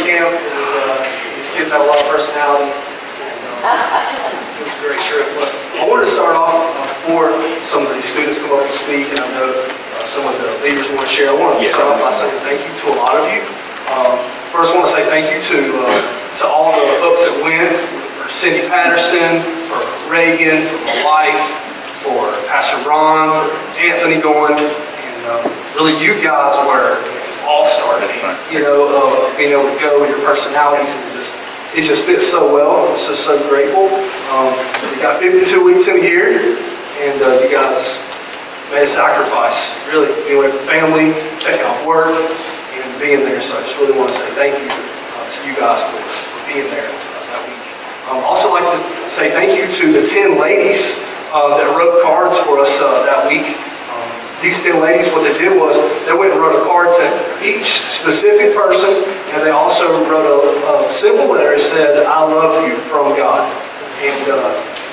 camp. These kids have a lot of personality. It was a great trip. But I wanted to start off before some of these students come up and speak, and I know some of the leaders want to share. I want to start off by saying thank you to a lot of you. First, I want to say thank you to all the folks that went, for Cindy Patterson, for Reagan, for my wife, for Pastor Ron, for Anthony going, and really you guys were all-star team. You know, being able to go with your personalities and it just fits so well. I'm just so grateful. We got 52 weeks in a year, and you guys made a sacrifice, really, being away from family, taking off work, and being there. So I just really want to say thank you to you guys for being there that week. I'd also like to say thank you to the 10 ladies that wrote cards for us that week. These 10 ladies, what they did was they went and wrote a card to each specific person, and they also wrote a simple letter that said, "I love you from God." And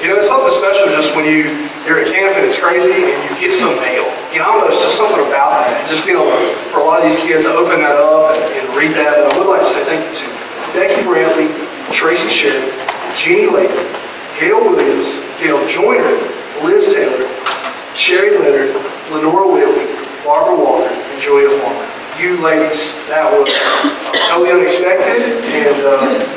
you know, it's something special just when you're at camp and it's crazy and you get some mail. You know, I don't know, it's just something about that. Just being able to, for a lot of these kids, open that up and read that. And I would like to say thank you to Becky Brantley, Tracy Sheridan, Jeannie Layton, Gail Williams, Gail Joyner, Liz Taylor, Sherry Leonard, Lenora Whitley, Barbara Walker, and Julia Farmer. You ladies, that was totally unexpected, and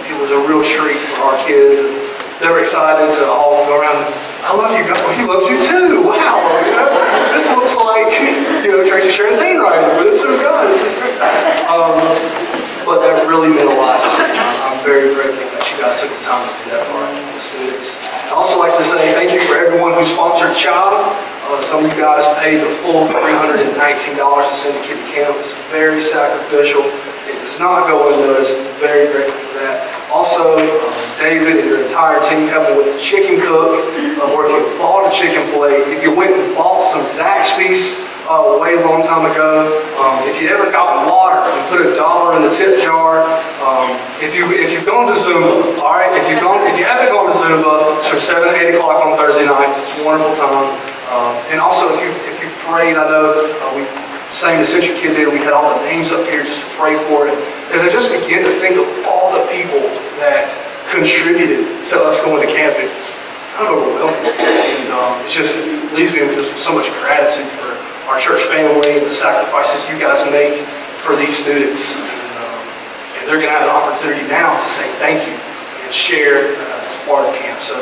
it was a real treat for our kids. And they were excited to all go around. I love you guys. He loves you too. Wow. You know, this looks like, you know, Tracy Sharon's handwriting, but it's so good. But that really meant a lot. I'm very grateful that you guys took the time to do that for the students. I'd also like to say thank you for everyone who sponsored Child. Some of you guys paid the full $319 to send a kid to camp. It's very sacrificial. It does not go unnoticed. Very grateful for that. Also, David and your entire team helping with the chicken cook, or if you bought a chicken plate, if you went and bought some Zaxby's way a long time ago, if you ever got water and put $1 in the tip jar, if you've gone to Zumba, all right, if you haven't gone to Zumba, it's from 7 to 8 o'clock on Thursday nights. It's a wonderful time. And also, if you've prayed, I know we sang the Century Kid did. We had all the names up here just to pray for it. And I just begin to think of all the people that contributed to us going to camp. It's kind of overwhelming. And it just leaves me with just so much gratitude for our church family and the sacrifices you guys make for these students. And they're going to have an opportunity now to say thank you and share as part of camp. So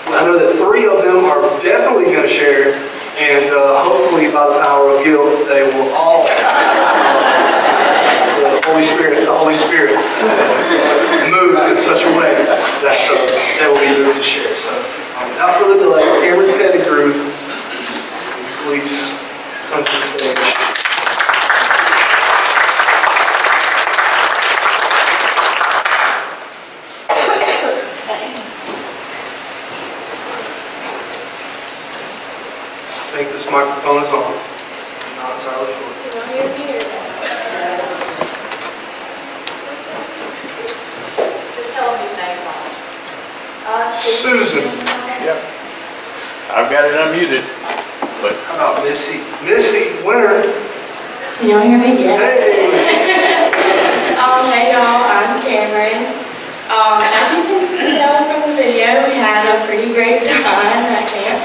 I know that 3 of them are definitely going to share, and hopefully by the power of guilt, they will all the Holy Spirit move in such a way that they will be able to share. So without further delay, Cameron Pettigrew, please come to the stage. I think this microphone is on. I'm not entirely sure. Just tell them whose name's on. Susan. Yep. I've got it unmuted. But how about Missy? Missy, winner. Can y'all hear me? Yeah. Hey. Hey y'all, I'm Cameron. As you can tell from the video, we had a pretty great time at camp.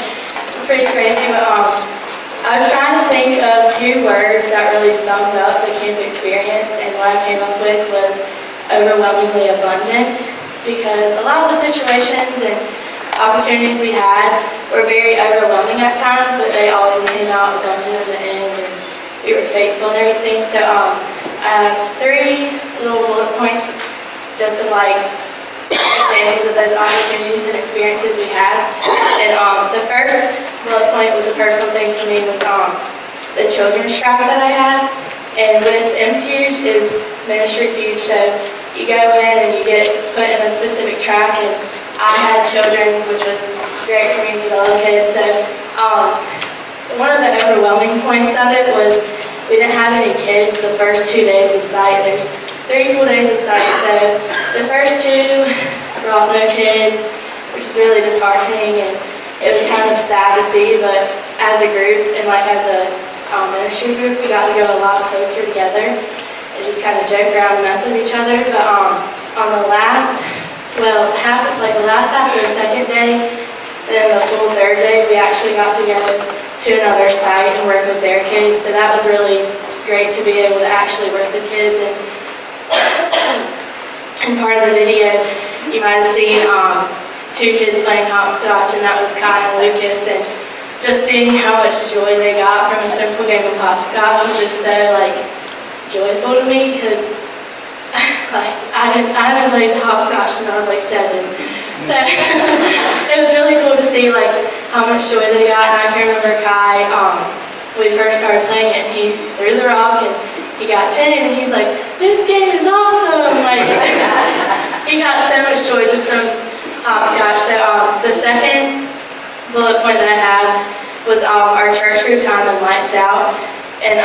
Pretty crazy, but I was trying to think of 2 words that really summed up the camp experience, and what I came up with was overwhelmingly abundant, because a lot of the situations and opportunities we had were very overwhelming at times, but they always came out abundant in the end, and we were faithful and everything. So I have 3 little bullet points just of like examples of those opportunities and experiences we had. And the first bullet point was a personal thing for me, was the children's track that I had. And with Infuge is Ministry Fuge, so you go in and you get put in a specific track, and I had children's, which was great for me because I love kids. So one of the overwhelming points of it was we didn't have any kids the first 2 days of sight. There's 3 full days of sight, so the first 2 brought no kids, which is really disheartening, and it was kind of sad to see. But as a group and like as a ministry group, we got to go a lot closer together, and we just kind of joke around and mess with each other. But on the last, well, the last half of the second day, then the full third day, we actually got to go to another site and work with their kids. So that was really great to be able to actually work with kids. And part of the video, you might have seen 2 kids playing hopscotch, and that was Kai and Lucas. And just seeing how much joy they got from a simple game of hopscotch was just so joyful to me, because I haven't played hopscotch since I was 7. So it was really cool to see how much joy they got. And I can remember Kai, when we first started playing it, and he threw the rock and he got 10, and he's like, "This game is awesome!" He got so much joy just from hopscotch. So the second bullet point that I have was our church group time and lights out. And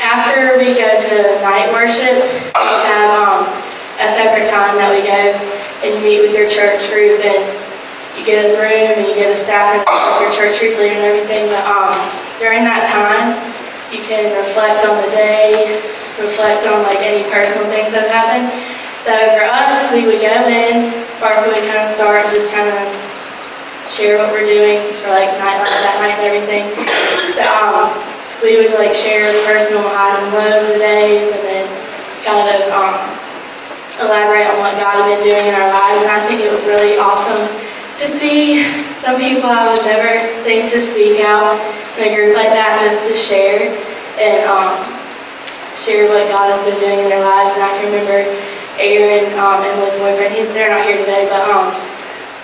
after we go to night worship, we have a separate time that we go and you meet with your church group, and you get a room and you get a staff and your church group leader and everything. But during that time, you can reflect on the day, reflect on any personal things that have happened. So for us, we would go in, Parkwood would kind of start, just kind of share what we're doing for night that night and everything. So we would share the personal highs and lows of the days, and then kind of elaborate on what God had been doing in our lives. And I think it was really awesome to see some people I would never think to speak out in a group like that, just to share and share what God has been doing in their lives. And I can remember Aaron and his boyfriend, they're not here today, but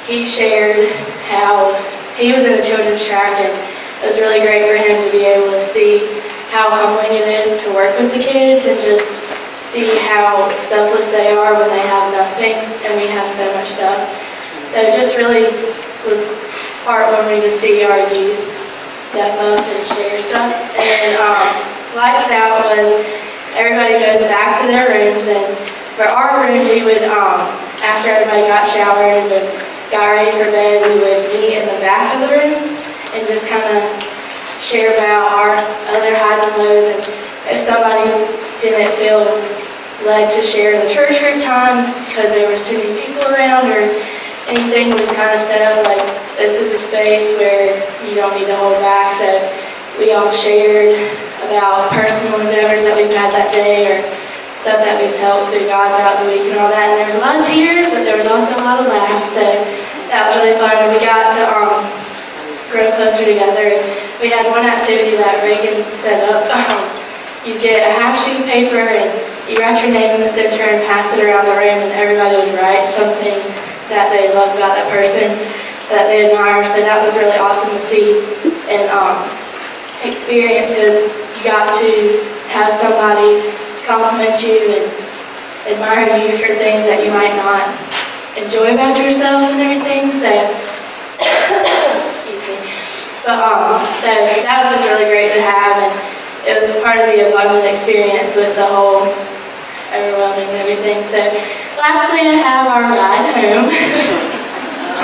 he shared how he was in the children's track, and it was really great for him to be able to see how humbling it is to work with the kids and just see how selfless they are when they have nothing and we have so much stuff. So it just really was heartwarming to see our youth step up and share stuff. And lights out was everybody goes back to their rooms, and for our room, we would, after everybody got showers and got ready for bed, we would meet in the back of the room and just kind of share about our other highs and lows. And if somebody didn't feel led to share the church group time because there was too many people around or anything, was kind of set up this is a space where you don't need to hold back. So we all shared about personal endeavors that we've had that day, or stuff that we've helped through God throughout the week and all that. And there was a lot of tears, but there was also a lot of laughs. So that was really fun. And we got to grow closer together. And we had one activity that Reagan set up. You get a half sheet of paper and you write your name in the center and pass it around the room, and everybody would write something that they loved about that person, that they admire. So that was really awesome to see and experience, because you got to have somebody compliment you and admire you for things that you might not enjoy about yourself and everything. So, excuse me. But so that was just really great to have, and it was part of the abundant experience with the whole overwhelming and everything. So, lastly, I have our ride home,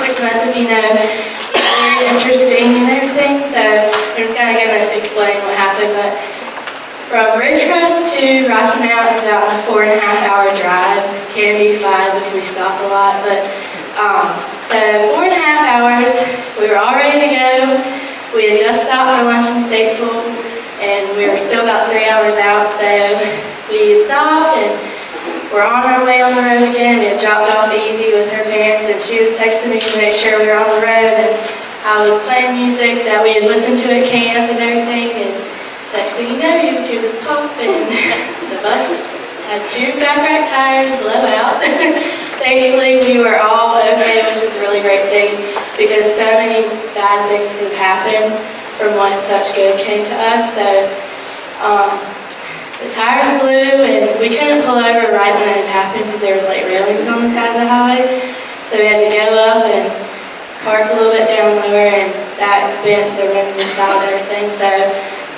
which most of you know was very interesting and everything. So I'm just kind of going to explain what happened. But from Ridgecrest to Rocky Mount is about a 4.5-hour drive. Can be 5 if we stop a lot. But so 4.5 hours. We were all ready to go. We had just stopped for lunch in Statesville, and we were still about 3 hours out. So we stopped, and we're on our way on the road again. We had dropped off Evie with her parents, and she was texting me to make sure we were on the road. And I was playing music that we had listened to at camp and everything. And next thing you know, you just hear this pop, and the bus had 2 backpack tires blow out. Thankfully, we were all okay, which is a really great thing, because so many bad things could happen from when such good came to us. So the tires blew, and we couldn't pull over right when it had happened because there was railings on the side of the highway. So we had to go up and park a little bit down lower, and that bent the rim inside and everything. So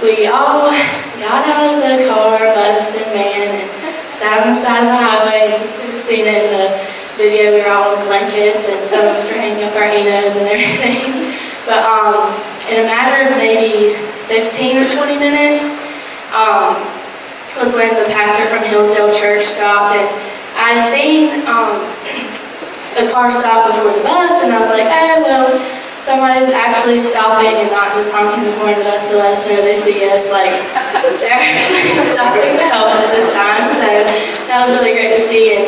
we all got out of the car, bus, and van, and sat on the side of the highway. You could have seen it in the video. We were all in blankets, and some of us were hanging up our Enos and everything. But in a matter of maybe 15 or 20 minutes, was when the pastor from Hillsdale Church stopped, and I had seen a car stop before the bus, and I was like, oh, well, somebody's actually stopping and not just honking the horn at us to let us know they see us. Like, they're actually stopping to help us this time, so that was really great to see. And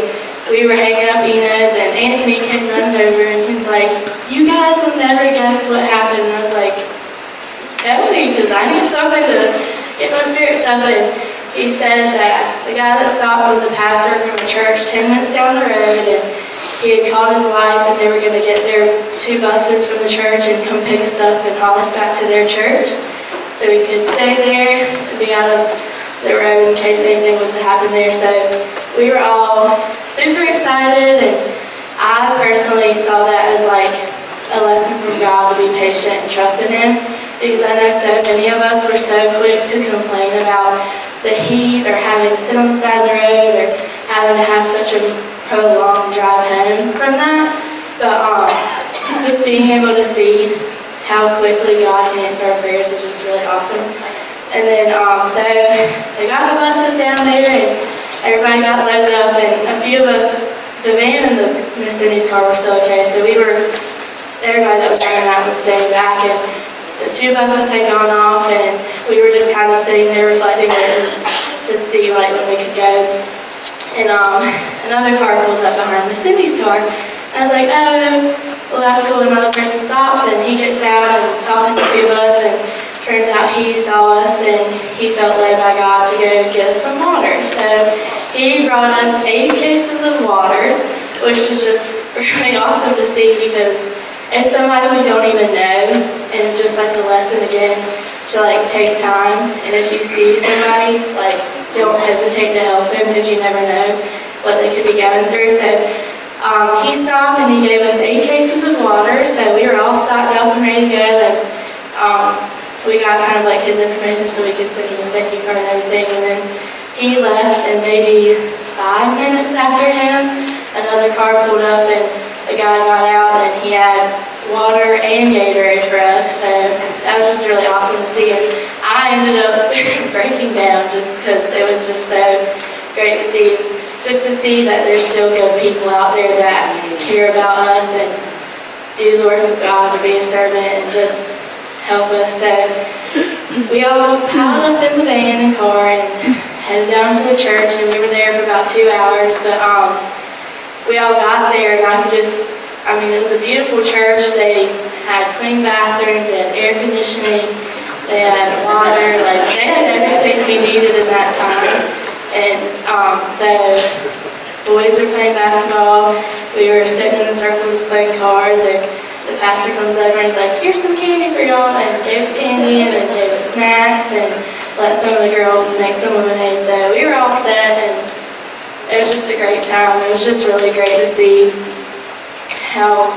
we were hanging up Enos, and Anthony came running over, and he's like, you guys will never guess what happened. And I was like, tell me, because I need something to get my spirits up. And he said that the guy that stopped was a pastor from a church 10 minutes down the road, and he had called his wife, and they were going to get their 2 buses from the church and come pick us up and haul us back to their church, so we could stay there and be out of the road in case anything was to happen there. So we were all super excited, and I personally saw that as like a lesson from God to be patient and trust in Him, because I know so many of us were so quick to complain about the heat or having to sit on the side of the road or having to have such a prolonged drive home from that. But just being able to see how quickly God can answer our prayers was just really awesome. And then so they got the buses down there, and everybody got loaded up, and a few of us, the van and the Miss Cindy's car were still okay, so everybody that was driving out was staying back, and the 2 buses had gone off, and we were just kind of sitting there reflecting to see like when we could go. And another car pulls up behind Miss Cindy's car. I was like, oh, well, that's cool. Another person stops, and he gets out and was talking to a few of us, and turns out he saw us, and he felt led by God to go get us some water. So he brought us 8 cases of water, which was just really awesome to see, because it's somebody we don't even know, and just like the lesson again, to like take time, and if you see somebody, like, don't hesitate to help them, because you never know what they could be going through. So he stopped, and he gave us 8 cases of water, so we were all stocked up and ready to go, and we got kind of like his information so we could send him a thank you card and everything. And then he left, and maybe 5 minutes after him, another car pulled up, and a guy got out, and he had water and Gatorade for us, so that was just really awesome to see. And I ended up breaking down just because it was just so great to see, that there's still good people out there that care about us and do the work of God to be a servant and just help us. So we all piled up in the van and car and headed down to the church, and we were there for about 2 hours, but we all got there, and it was a beautiful church. They had clean bathrooms, they had air conditioning, they had water, like they had everything we needed in that time. And so boys were playing basketball, we were sitting in the circle just playing cards, and the pastor comes over and is like, here's some candy for y'all, and gave us candy, and then gave us snacks, and let some of the girls make some lemonade. So we were all set, and it was just a great time. It was just really great to see how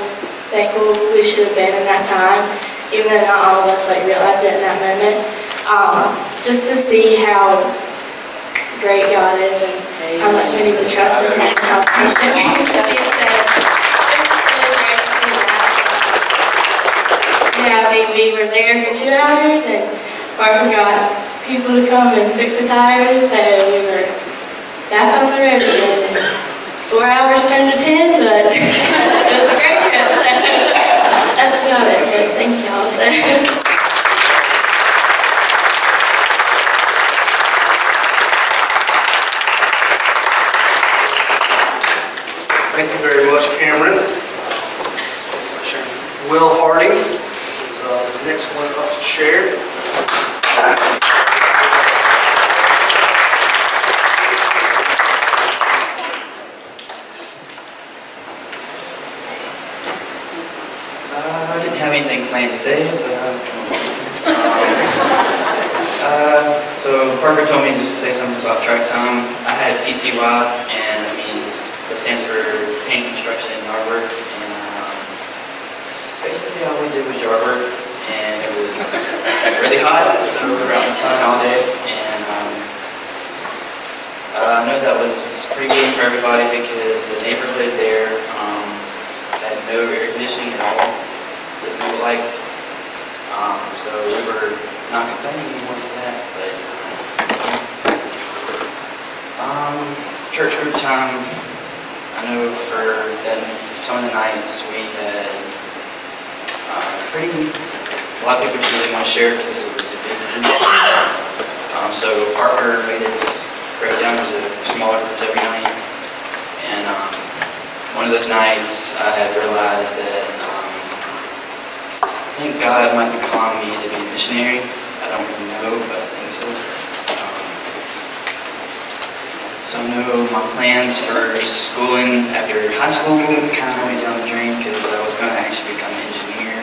thankful we should have been in that time, even though not all of us realized it in that moment. Just to see how great God is, and how much we need to trust Him, and how patient we need to be. Yeah, we were there for 2 hours, and Parkwood got people to come and fix the tires, so we were back on the road again. 4 hours turned to 10, but it was a great trip, so that's about it. But thank y'all. Thank you very much, Cameron. Will Harding is the next one up to share. I didn't have anything planned to say, but so Parker told me just to say something about track time. I had PCY, and that means it stands for paint construction and yard work. And basically all we did was yard work, and it was really hot, so we were out in the sun all day. And I know that was pretty good for everybody because the neighborhood there had no air conditioning at all, with no lights. So we were not complaining anymore than that, but Church group time, I know for some of the nights we had a lot of people didn't really want to share because it was a big group. So Parker made us break down into smaller groups every night. And one of those nights I had realized that I think God might be calling me to be a missionary. I don't really know, but I think so. So I know my plans for schooling after high school kind of went down the drain because I was going to actually become an engineer.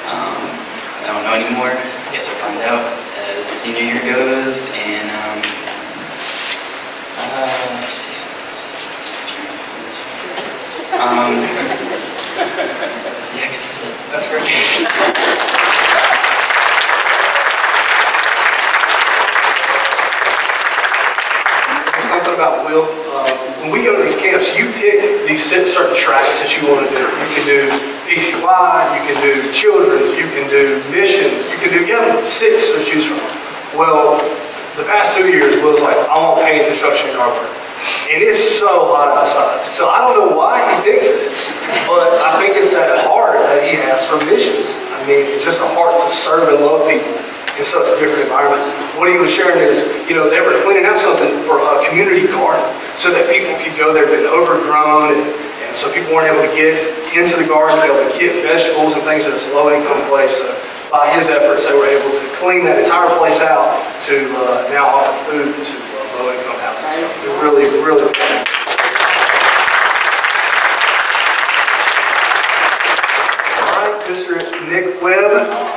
I don't know anymore. I guess we'll find out as senior year goes. And let's see. Yeah, I guess that's it. That's great. Something about Will. When we go to these camps, you pick these certain tracks that you want to do. You can do PCY, you can do children's, you can do missions, you have 6 to choose from. Well, the past 2 years, Will's like, I want paint, construction, and carpentry. And it's so hot outside. So I don't know why he picks it, but I think it's that heart that he has for missions. I mean, it's just a heart to serve and love people in such different environments. What he was sharing is, they were cleaning out something for a community garden so that people could go there, been overgrown, and so people weren't able to get into the garden, be able to get vegetables and things in this low-income place. So by his efforts, they were able to clean that entire place out to now offer food to low-income houses. So really, really. All right, Mr. Nick Webb.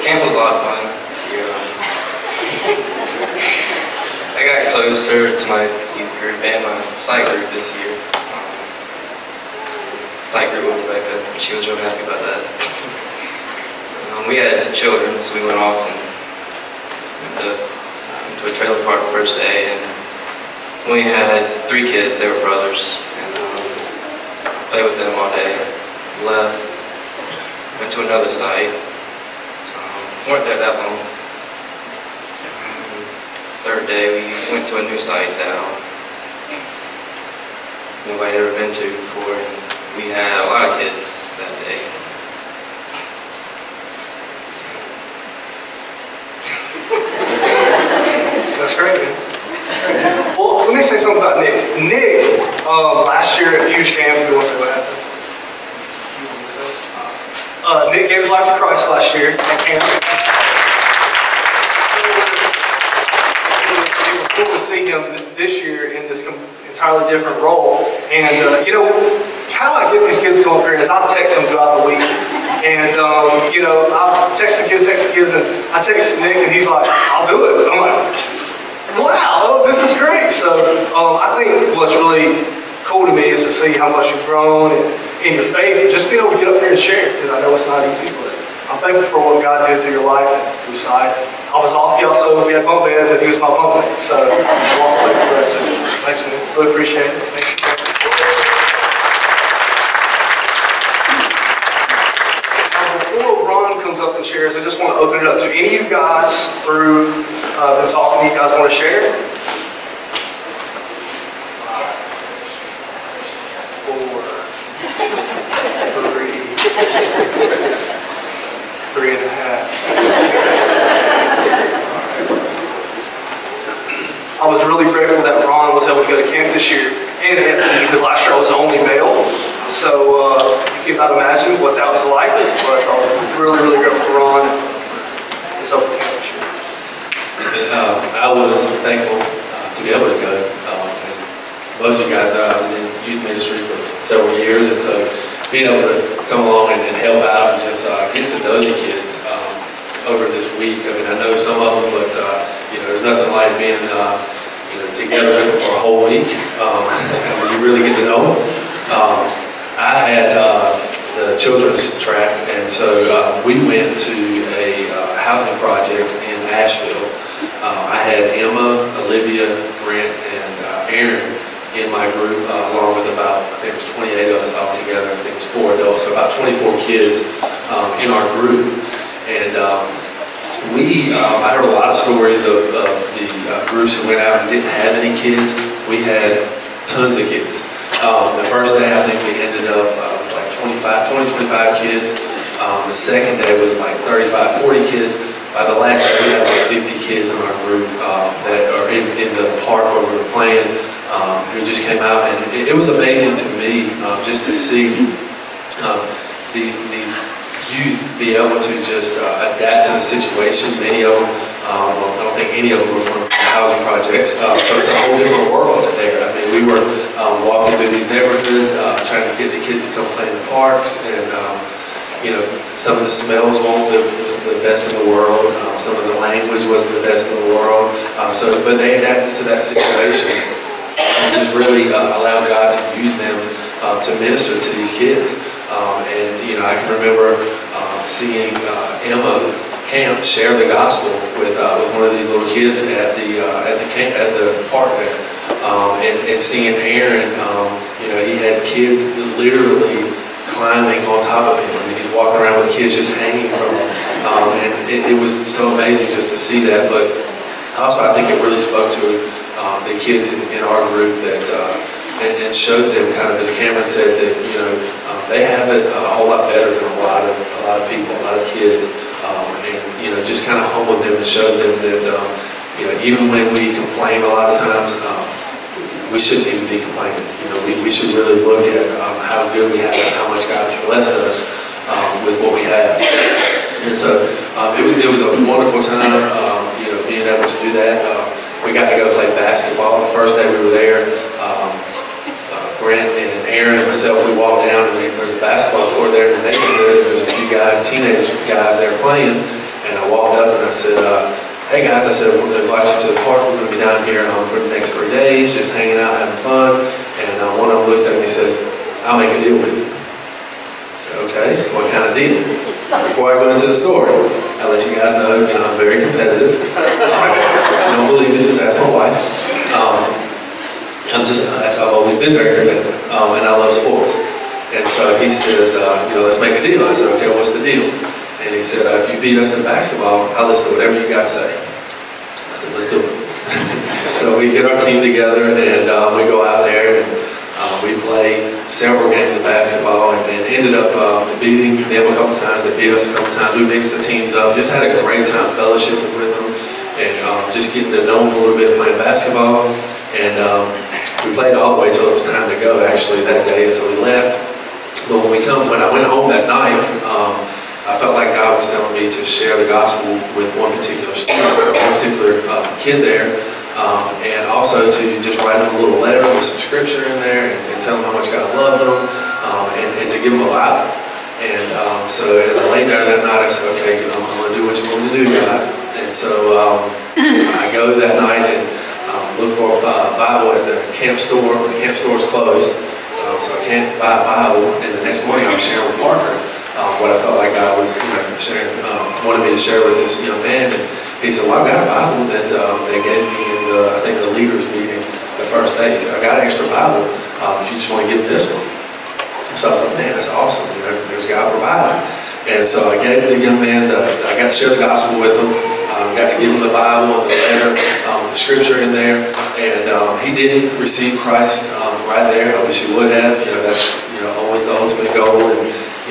Camp was a lot of fun. I got closer to my youth group and my psych group this year. Psych group with Rebecca, and she was real happy about that. We had children, so we went off and went to a trailer park the first day, and we had 3 kids. They were brothers, and played with them all day. Left, went to another site. Weren't there that long. 3rd day, we went to a new site that nobody had ever been to before, and we had a lot of kids that day. That's great, man. Well, let me say something about Nick. Nick, last year at Huge Camp, you want to say what happened? Nick gave his life to Christ last year at camp. It was cool to see him this year in this entirely different role. And, how I get these kids to come up here is I'll text them throughout the week. And, I'll text the kids, and I text Nick, and he's like, I'll do it. I'm like, wow, this is great. So I think what's really cool to me is to see how much you've grown in your faith, and just being able to get up here and share, because I know it's not easy, but I'm thankful for what God did through your life and through sight. I was off, so we had bunk beds, and he was my bunk bed, so I'm also thankful for that too. Thanks, man. Really appreciate it. Thank you. Before Ron comes up and shares, I just want to open it up to any of you guys through the talk that you guys want to share. 3.5. I was really grateful that Ron was able to go to camp this year, and Anthony, because last year I was the only male. So you cannot imagine what that was like. But I was really, really grateful for Ron and his open camp this year. I was thankful to be able to go. Most of you guys know I was in youth ministry for several years, and so being able to come along and help out and just get to know the kids over this week. I mean, I know some of them, but there's nothing like being together with them for a whole week. You really get to know them. I had the children's track, and so we went to a housing project in Asheville. I had Emma, Olivia, Grant, and Aaron in my group, along with about, I think it was 28 of us all together. I think it was 4 adults, so about 24 kids in our group. And I heard a lot of stories of the groups who went out and didn't have any kids. We had tons of kids. The first day, I think we ended up like 25 kids. The second day was like 35, 40 kids. By the last day, we had like 50 kids in our group that are in the park where we were playing, who just came out. And it was amazing to me just to see these youth be able to just adapt to the situation. Many of them, I don't think any of them were from housing projects, so it's a whole different world there. I mean, we were walking through these neighborhoods, trying to get the kids to come play in the parks, and you know, some of the smells weren't the best in the world, some of the language wasn't the best in the world, but they adapted to that situation and just really allowed God to use them to minister to these kids. And you know, I can remember seeing Emma Camp share the gospel with one of these little kids at the park there, and seeing Aaron. You know, he had kids literally climbing on top of him. I mean, he's walking around with kids just hanging from him, and it was so amazing just to see that. But also, I think it really spoke to the kids in our group that. And showed them, kind of as Cameron said, that you know they have it a whole lot better than a lot of people, a lot of kids, and you know just kind of humbled them and showed them that you know even when we complain a lot of times, we shouldn't even be complaining. You know, we should really look at how good we have it, how much God's blessed us with what we have. And so it was a wonderful time, you know, being able to do that. We got to go play basketball. The first day we were there. Brent and Aaron and myself, we walked down and there's a basketball court there in the neighborhood. There's a few guys, teenage guys there playing, and I walked up and I said, hey guys, I said, I want to invite you to the park. We're going to be down here for the next 3 days, just hanging out, having fun. And one of them looks at me and says, I'll make a deal with you. I said, okay, what kind of deal? Before I go into the story, I'll let you guys know, I'm very competitive. Don't believe me, just ask my wife. I've always been very competitive, and I love sports. And so he says, let's make a deal. I said, okay, what's the deal? And he said, if you beat us in basketball, I'll listen to whatever you got to say. I said, let's do it. So we get our team together, and we go out there, and we play several games of basketball, and ended up beating them a couple times. They beat us a couple times. We mixed the teams up. Just had a great time fellowshipping with them, and just getting to know them a little bit playing basketball. And we played all the way till it was time to go, actually, that day, so we left. But when I went home that night, I felt like God was telling me to share the gospel with one particular student, or one particular kid there, and also to just write them a little letter with some scripture in there, and tell them how much God loved them, and to give them a Bible. And so as I laid there that night, I said, okay, I'm going to do what you want me to do, God. And so I go that night and look for a Bible at the camp store. The camp store is closed, so I can't buy a Bible. And the next morning, I was sharing with Parker what I felt like God was, sharing, wanted me to share with this young man. And he said, "Well, I've got a Bible that they gave me in the leaders meeting the first day." He said, "I got an extra Bible if you just want to give this one." So I was like, "Man, that's awesome! There's God providing." And so I gave the young man I got to share the gospel with him. Got to give him the Bible and the letter, the scripture in there, and he didn't receive Christ right there. I wish he would have. That's always the ultimate goal.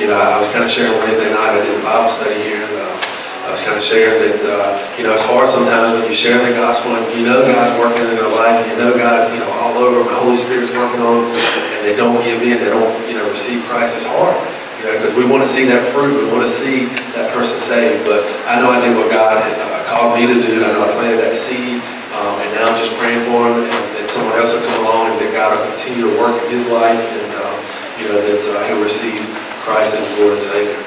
And I was kind of sharing Wednesday night. I did a Bible study here, and I was kind of sharing that it's hard sometimes when you share the gospel and God's working in their life, and God's all over. The Holy Spirit's working on them, and they don't give in. They don't receive Christ. It's hard. Because we want to see that fruit, we want to see that person saved. But I know I did what God had called me to do. I know I planted that seed, and now I'm just praying for him, and that someone else will come along, and that God will continue to work in his life, and that he'll receive Christ as his Lord and Savior.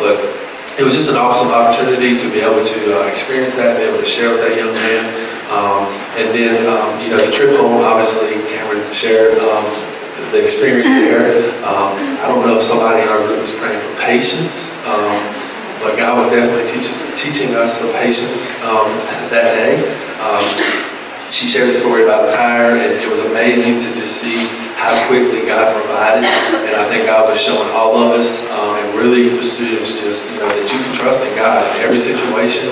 But it was just an awesome opportunity to be able to experience that, be able to share with that young man. And then, the trip home, obviously, Cameron shared the experience there. I don't know if somebody in our group was praying for patience, but God was definitely teaching us some patience that day. She shared a story about the tire, and it was amazing to just see how quickly God provided. And I think God was showing all of us, and really the students, just that you can trust in God in every situation.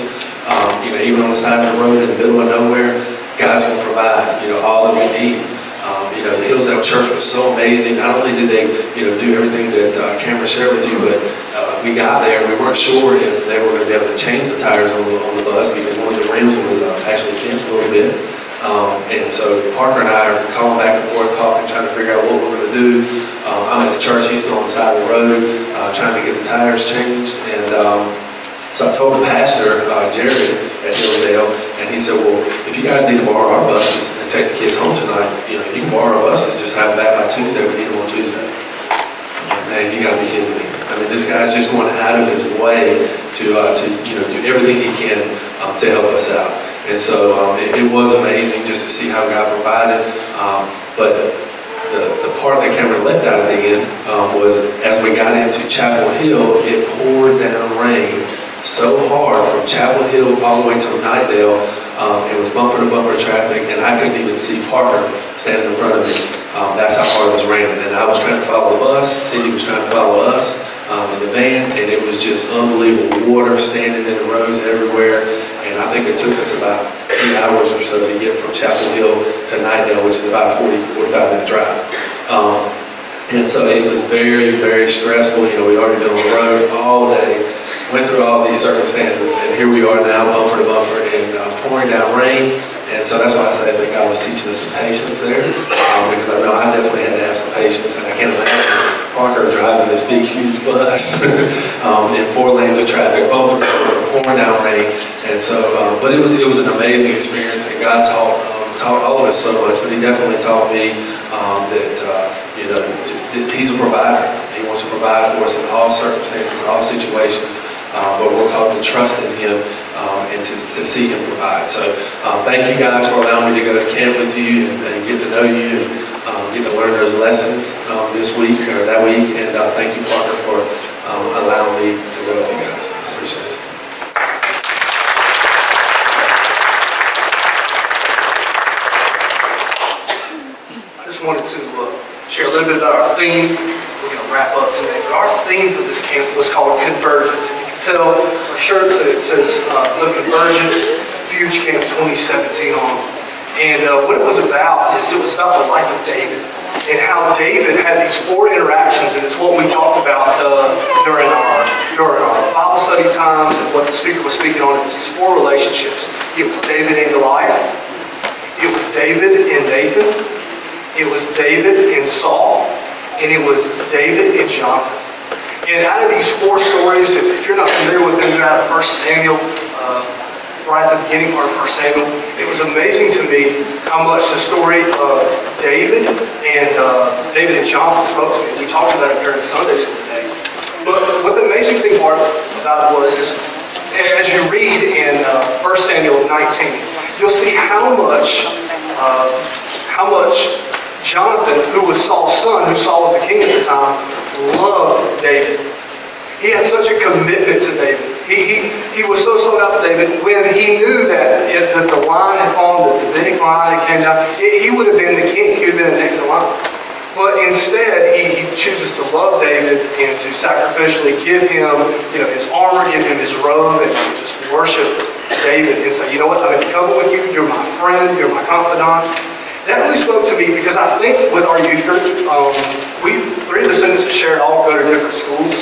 Even on the side of the road in the middle of nowhere, God's going to provide all that we need. The Hillsdale Church was so amazing. Not only did they do everything that Cameron shared with you, but we got there. We weren't sure if they were going to be able to change the tires on the bus because one of the rims was actually bent a little bit. And so Parker and I are calling back and forth, talking, trying to figure out what we're going to do. I'm at the church, he's still on the side of the road, trying to get the tires changed. And so I told the pastor, Jared at Hillsdale, and he said, well, if you guys need to borrow our buses and take the kids home tonight, you can borrow our buses, just have them back by Tuesday. We need them on Tuesday. Man, you got to be kidding me. I mean, this guy's just going out of his way to do everything he can to help us out. And so it was amazing just to see how God provided. But the part that Cameron left out at the end was as we got into Chapel Hill, it poured down rain so hard from Chapel Hill all the way to Nightdale. It was bumper to bumper traffic, and I couldn't even see Parker standing in front of me. That's how hard it was raining. And I was trying to follow the bus, Cindy was trying to follow us in the van, and it was just unbelievable water standing in the roads everywhere. And I think it took us about 2 hours or so to get from Chapel Hill to Nightdale, which is about a 45-minute drive. And so it was very, very stressful. We'd already been on the road all day, went through all these circumstances, and here we are now, bumper to bumper, and pouring down rain. And so that's why I say that God was teaching us some patience there, because I know I definitely had to have some patience, and I can't imagine Parker driving this big, huge bus in 4 lanes of traffic, bumper to bumper, pouring down rain. And so, but it was an amazing experience, and God taught all of us so much, but He definitely taught me that He's a provider. He wants to provide for us in all circumstances, all situations, but we're called to trust in Him and to see Him provide. So thank you guys for allowing me to go to camp with you and get to know you and get to learn those lessons this week or that week. And thank you, Parker, for allowing me to go with you guys. I appreciate it. I just wanted to share a little bit about our theme. We're going to wrap up today. But our theme for this camp was called Convergence. If you can tell, our shirt says The Convergence, Fuge Camp 2017 on. And what it was about is it was about the life of David and how David had these 4 interactions, and it's what we talked about during our Bible study times, and what the speaker was speaking on. It was these 4 relationships. It was David and Goliath. It was David and Nathan. It was David and Saul, and it was David and Jonathan. And out of these 4 stories, if you're not familiar with them, they're out of 1 Samuel, right at the beginning part of 1 Samuel. It was amazing to me how much the story of David and Jonathan spoke to me. We talked about it during Sunday school today. But what the amazing thing part about it was is, as you read in 1 Samuel 19, you'll see how much Jonathan, who was Saul's son, who Saul was the king at the time, loved David. He had such a commitment to David. He was so sold out to David. When he knew that the line had fallen, the Davidic line had came down, he would have been the king. He would have been the next in line. But instead, he chooses to love David and to sacrificially give him, his armor, give him his robe, and just worship David and say, you know what, I'm in covenant with you. You're my friend. You're my confidant. That really spoke to me because I think with our youth group, 3 of the students that shared all go to different schools.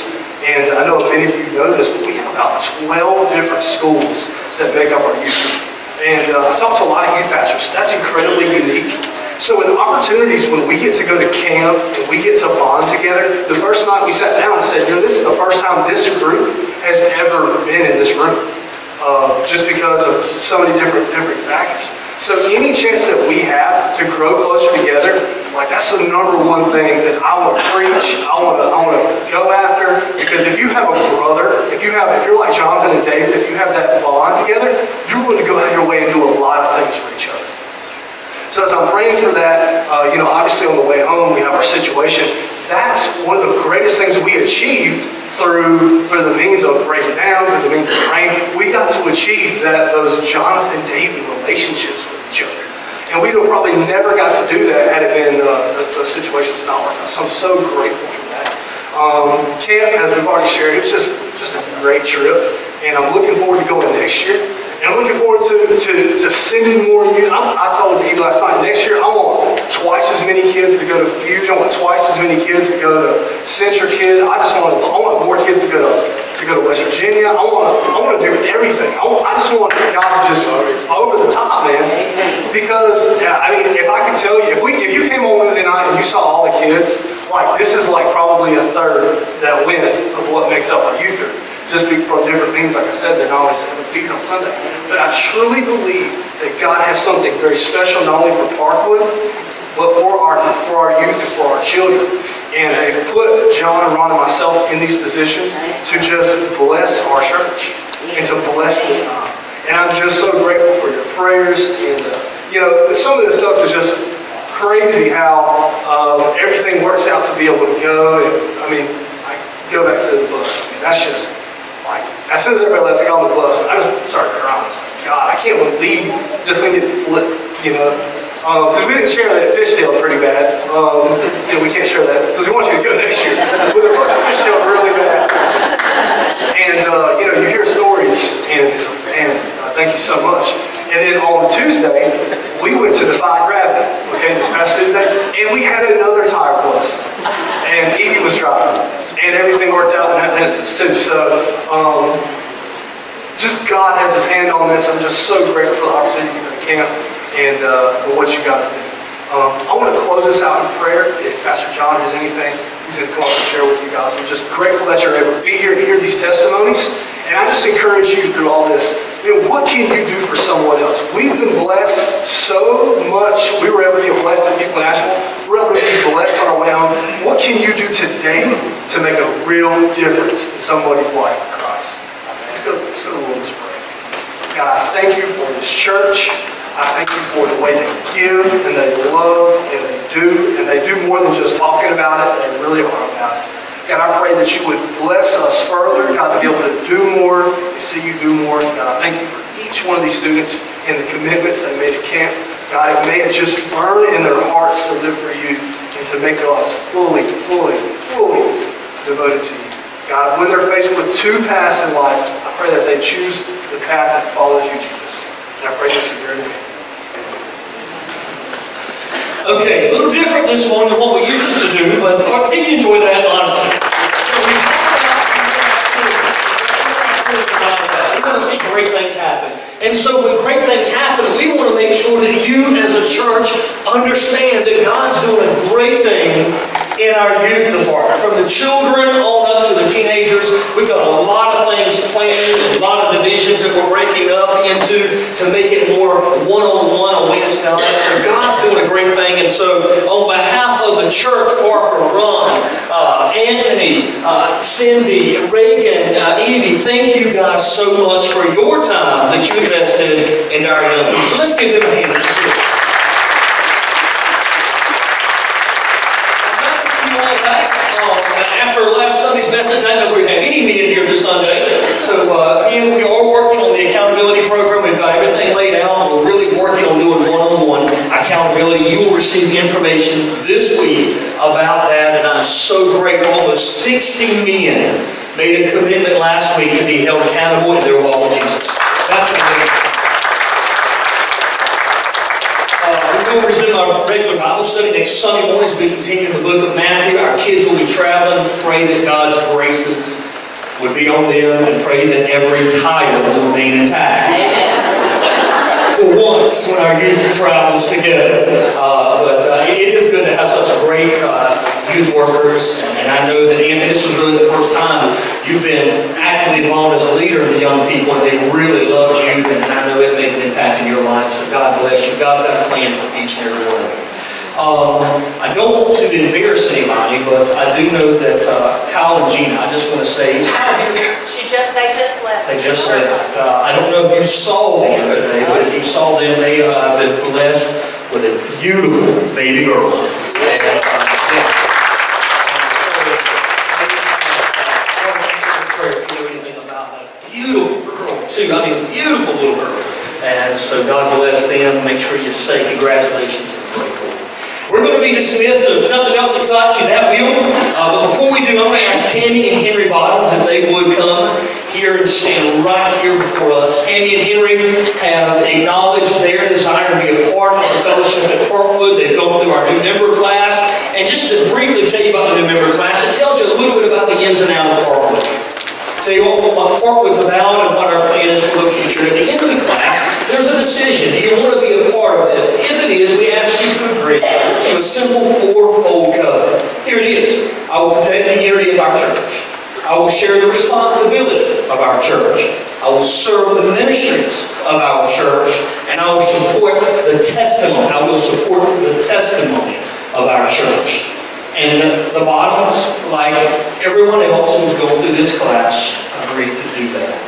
And I know many of you know this, but we have about 12 different schools that make up our youth group. And I've talked to a lot of youth pastors. That's incredibly unique. So in opportunities when we get to go to camp and we get to bond together, the first night we sat down and said, this is the first time this group has ever been in this room. Just because of so many different factors. So any chance that we have to grow closer together, that's the #1 thing that I want to preach, I want to go after. Because if you have a brother, if you're like Jonathan and David, if you have that bond together, you're willing to go out of your way and do a lot of things for each other. So as I'm praying for that, obviously on the way home we have our situation. That's one of the greatest things that we achieved through the means of breaking down, through the means of praying, we got to achieve those Jonathan David relationships with each other. And we would have probably never got to do that had it been the situation's not worked out. So I'm so grateful for that. Camp, as we've already shared, it was just a great trip. And I'm looking forward to going next year. And I'm looking forward to sending more youth. I told Eve last night, next year I want twice as many kids to go to Fusion. I want twice as many kids to go to Central Kid. I want more kids to go to West Virginia. I want to do everything. I just want God to just over the top, man. Because I mean, if I could tell you, if you came on Wednesday night and you saw all the kids, like this is like probably a third that went of what makes up a youth group. Just from different things, like I said, they're not always featured on Sunday. But I truly believe that God has something very special, not only for Parkwood, but for our youth and for our children. And they've put John and Ron and myself in these positions to just bless our church and to bless this time. And I'm just so grateful for your prayers. And some of this stuff is just crazy how everything works out to be able to go. And I mean, I go back to the bus. I mean, that's just. Like, as soon as everybody left, I got on the bus, I just started crying. I was like, God, I can't believe this thing didn't flip, Because we didn't share that fishtail pretty bad. We can't share that because we want you to go next year. But there was a fishtail really bad. And, you hear stories, and thank you so much. And then on Tuesday, we went to Defy Gravity, this past Tuesday, and we had another tire bust. And Evie was driving. And everything worked out in that instance too. So, just God has His hand on this. I'm just so grateful for the opportunity to go to camp and for what you guys do. I want to close this out in prayer. If Pastor John has anything, he's going to come up and share with you guys. I'm just grateful that you're able to be here to hear these testimonies. And I just encourage you through all this. What can you do for someone else? We've been blessed so much. We were able to be a blessing to people in Asheville. We're able to be blessed on our way home. What can you do today to make a real difference in somebody's life in Christ? Let's go to the Lord's prayer. God, I thank you for this church. I thank you for the way they give and they love and they do more than just talking about it. They really are about it. God, I pray that you would bless us further, God, to be able to do more, to see you do more. God, I thank you for each one of these students and the commitments they made at camp. God, may it just burn in their hearts to live for you and to make their lives fully devoted to you. God, when they're faced with two paths in life, I pray that they choose the path that follows you, Jesus. And I pray this in your name. Okay, a little different this morning than what we used to do, but did you enjoy that, honestly? We want to see great things happen. And so when great things happen, we want to make sure that you as a church understand that God's doing a great thing in our youth department. From the children on up to the teenagers, we've got a lot of things planned, a lot of divisions that we're breaking up into to make it more one-on-one on Wednesday night. So God's doing a great thing. And so on behalf of the church, Parker, Ron, Anthony, Cindy, Reagan, Evie, thank you guys so much for your time that you invested in our young people. So let's give them a hand. After last Sunday's message, I know we have any meeting here this Sunday. So again, we are working on the accountability program. We've got everything laid out. We're really working on doing one-on-one accountability. You will receive information this week about that, and I'm so grateful. Almost 60 men made a commitment last week to be held accountable in their walk with Jesus. That's amazing. We'll resume our regular Bible study next Sunday morning as we continue the book of Matthew. Our kids will be traveling. Pray that God's graces would be on them and pray that every tire will remain intact. For once, when our youth travels together. It is good to have such great youth workers. And I know that, Anthony, this is really the first time you've been actively involved as a leader of the young people, and they really love you, and I know it made an impact in your life, so God bless you. God's got a plan for each and every one of you. I don't want to embarrass anybody, but I do know that Kyle and Gina, I just want to say... They just left. They just left. I don't know if you saw them today, but if you saw them, they have been blessed with a beautiful baby girl. And, So God bless them. Make sure you say congratulations and grateful. We're going to be dismissed. If nothing else excites you, that will. But before we do, I'm going to ask Tammy and Henry Bottoms if they would come here and stand right here before us. Tammy and Henry have acknowledged their desire to be a part of the fellowship at Parkwood. They've gone through our new member class. And just to briefly tell you about the new member class, it tells you a little bit about the ins and outs of Parkwood. Tell you what Parkwood's about and what our plan is for the future. At the end of the class, there's a decision. Do you want to be a part of it? If it is, we ask you to agree to a simple four-fold covenant. Here it is. I will protect the unity of our church. I will share the responsibility of our church. I will serve the ministries of our church. And I will support the testimony. I will support the testimony of our church. And the Bottoms, like everyone else who's going through this class, agreed to do that.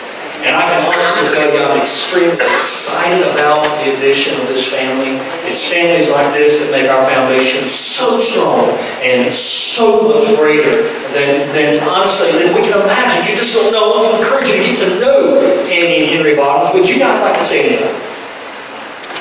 And I can honestly tell you I'm extremely excited about the addition of this family. It's families like this that make our foundation so strong and so much greater than honestly, than we can imagine. You just don't know. I want to encourage you to get to know Tammy and Henry Bottoms. Would you guys like to say anything?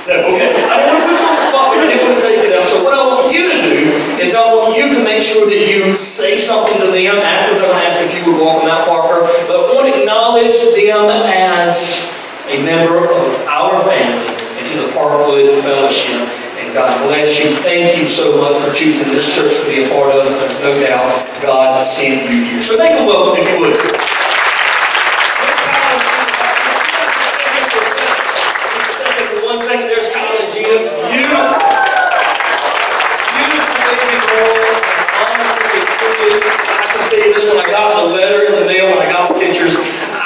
No, okay. I don't want to put you on the spot, but I didn't want to take it up. So what I want you to do is I want you to make sure that you say something to them. Afterwards, I'm going to ask if you would walk them out, Parker. But I want to acknowledge them as a member of our family into the Parkwood Fellowship. And God bless you. Thank you so much for choosing this church to be a part of. No doubt God sent you here. So make them welcome if you would.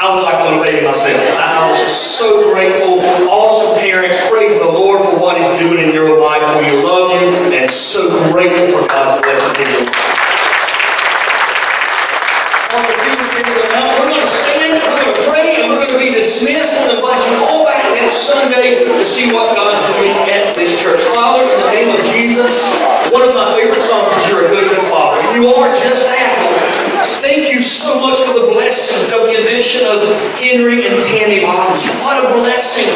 I was like a little baby myself. I was just so grateful. Awesome parents. Praise the Lord for what He's doing in your life. We love you and so grateful for God's blessing to you. We're going to stand, we're going to pray, and we're going to be dismissed. We're going to invite you all back next Sunday to see what God's doing at this church. Father, in the name of Jesus, one of my favorite songs is You're a Good, Good Father. You are just that, Lord. Thank you so much for the blessings of the addition of Henry and Tammy Bottoms. What a blessing.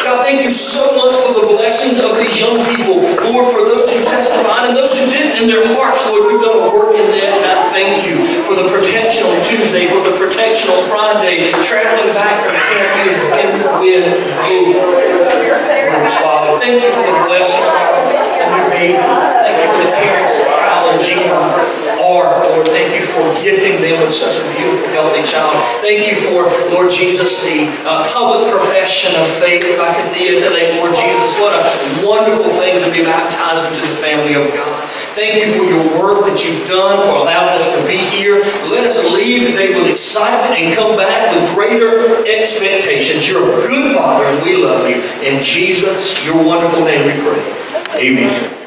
God, thank you so much for the blessings of these young people. Lord, for those who testified and those who didn't in their hearts, Lord, you've done a work in that. And I thank you for the protection on Tuesday, for the protection on Friday, traveling back from Camden and with both. Father, thank you for the blessing of your baby. Thank you for the parents of Kyle and Gina. Lord, thank you for gifting them with such a beautiful, healthy child. Thank you for, Lord Jesus, the public profession of faith back at Thea today, Lord Jesus. What a wonderful thing to be baptized into the family of God. Thank you for your work that you've done, for allowing us to be here. Let us leave today with excitement and come back with greater expectations. You're a good Father and we love you. In Jesus, your wonderful name we pray. Amen.